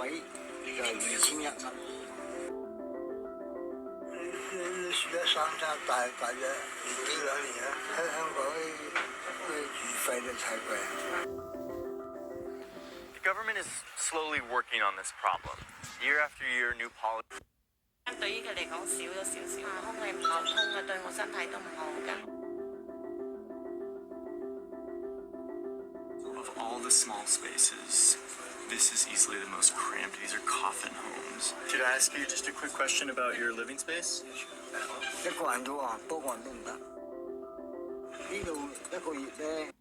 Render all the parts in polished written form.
位就2100蚊。你住得3餐大約年幾2年啦，喺香港啲住費都太貴。The government is slowly working on this problem. Year after year, new policy. 對於佢嚟講少咗少少，空氣唔流通啊，對我身體都唔好㗎。Of all the small spaces, this is easily the most cramped. These are coffin homes. Could I ask you just a quick question about your living space? 一個人都話，多個人都唔得。呢度一個月咧。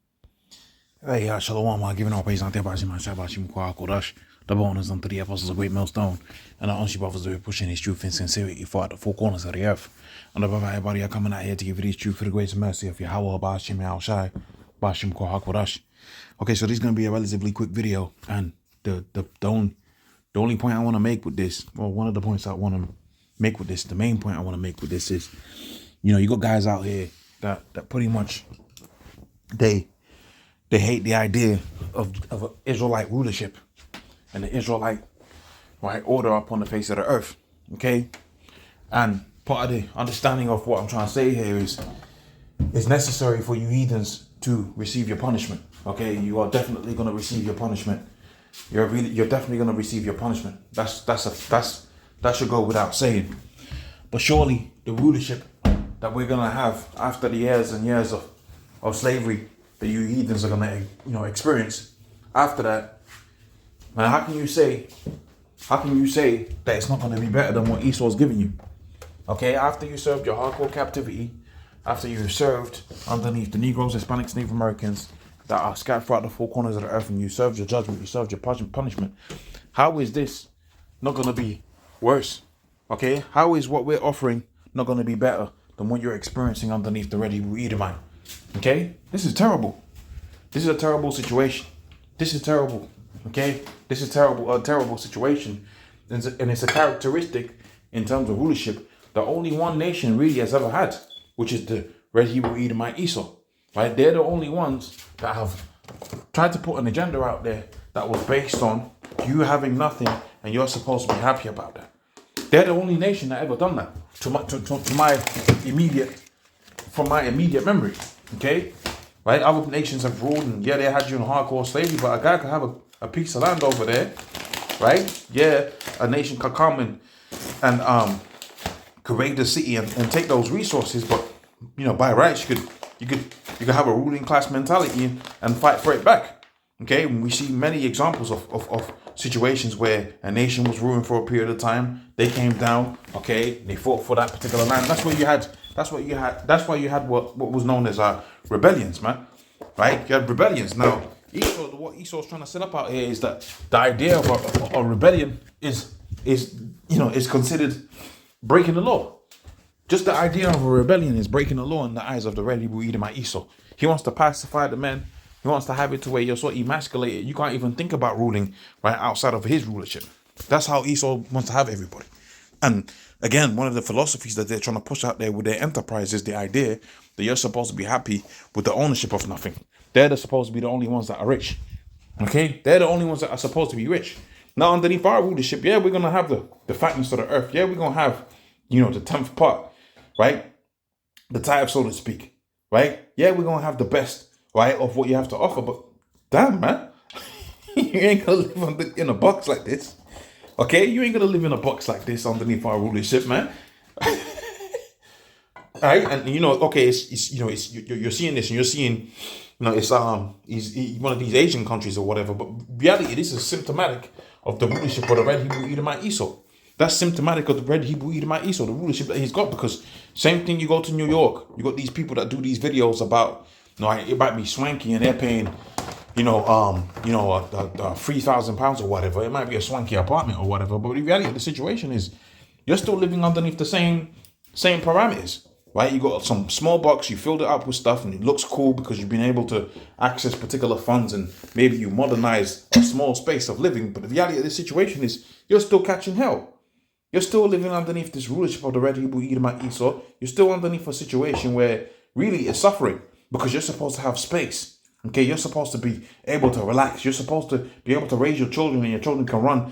Hey, Shalom, giving all praise on the Bashim, Shabashim, Korash. The bonus on 3 apostles of great millstone, and our unship brothers are pushing his truth and sincerity for the four corners of the earth. And above everybody are coming out here to give you this truth for the grace and mercy of Yahweh, Bashim, Al Shai, Bashim, Korash. Okay, so this is going to be a relatively quick video, and the only point I want to make with this, well, one of the points I want to make with this, the main point I want to make with this is, you know, you got guys out here that pretty much, they hate the idea of Israelite rulership and the Israelite order upon the face of the earth. Okay, and part of the understanding of what I'm trying to say here is it's necessary for you heathens to receive your punishment. Okay, you are definitely going to receive your punishment. You're definitely going to receive your punishment. That should go without saying. But surely the rulership that we're going to have after the years and years of slavery that you heathens are gonna, experience after that. Now, how can you say that it's not gonna be better than what Esau's giving you? Okay, after you served your hardcore captivity, after you served underneath the Negroes, Hispanics, Native Americans that are scattered throughout the four corners of the earth, and you served your judgment, you served your punishment. How is this not gonna be worse? Okay, how is what we're offering not gonna be better than what you're experiencing underneath the Red Hebrew Edomite? Okay, this is terrible. This is a terrible situation. This is terrible. Okay, this is a terrible situation, and it's a characteristic in terms of rulership that only one nation really has ever had, which is the Red Hebrew Edomite Esau. Right, they're the only ones that have tried to put an agenda out there that was based on you having nothing and you're supposed to be happy about that. They're the only nation that ever done that from my immediate memory. Okay, right? Other nations have ruled, and yeah, they had you in hardcore slavery, but a guy could have a piece of land over there, right? Yeah, a nation could come and could raid the city and take those resources, but by rights you could have a ruling class mentality and fight for it back. Okay, and we see many examples of situations where a nation was ruling for a period of time, they came down, okay, they fought for that particular land. That's why you had what was known as rebellions, man. Right? You had rebellions. Now, what Esau's trying to set up out here is that the idea of a rebellion is considered breaking the law. Just the idea of a rebellion is breaking the law in the eyes of the Red Hebrew Edomite Esau. He wants to pacify the men. He wants to have it to where you're so emasculated you can't even think about ruling right outside of his rulership. That's how Esau wants to have everybody. And again, one of the philosophies that they're trying to push out there with their enterprise is the idea that you're supposed to be happy with the ownership of nothing. They're supposed to be the only ones that are rich. Okay? They're the only ones that are supposed to be rich. Now, underneath our rulership, yeah, we're going to have the fatness of the earth. Yeah, we're going to have, the 10th part, right? The tithe, so to speak, right? Yeah, we're going to have the best, right, of what you have to offer. But damn, man, you ain't going to live in a box like this. Okay, you ain't gonna live in a box like this underneath our rulership, man. Right, and okay, you're seeing this, and you're seeing, it's one of these Asian countries or whatever. But reality, this is symptomatic of the rulership of the Red Hebrew Edomite Esau. That's symptomatic of the Red Hebrew Edomite Esau, the rulership that he's got. Because same thing, you go to New York, you got these people that do these videos about, it might be swanky and they're paying, £3,000 or whatever. It might be a swanky apartment or whatever, but the reality of the situation is you're still living underneath the same parameters, right? You got some small box, you filled it up with stuff, and it looks cool because you've been able to access particular funds, and maybe you modernize a small space of living. But the reality of the situation is you're still catching hell. You're still living underneath this rulership of the Red Hebrew Edomite Esau. You're still underneath a situation where really it's suffering because you're supposed to have space. Okay, you're supposed to be able to relax. You're supposed to be able to raise your children, and your children can run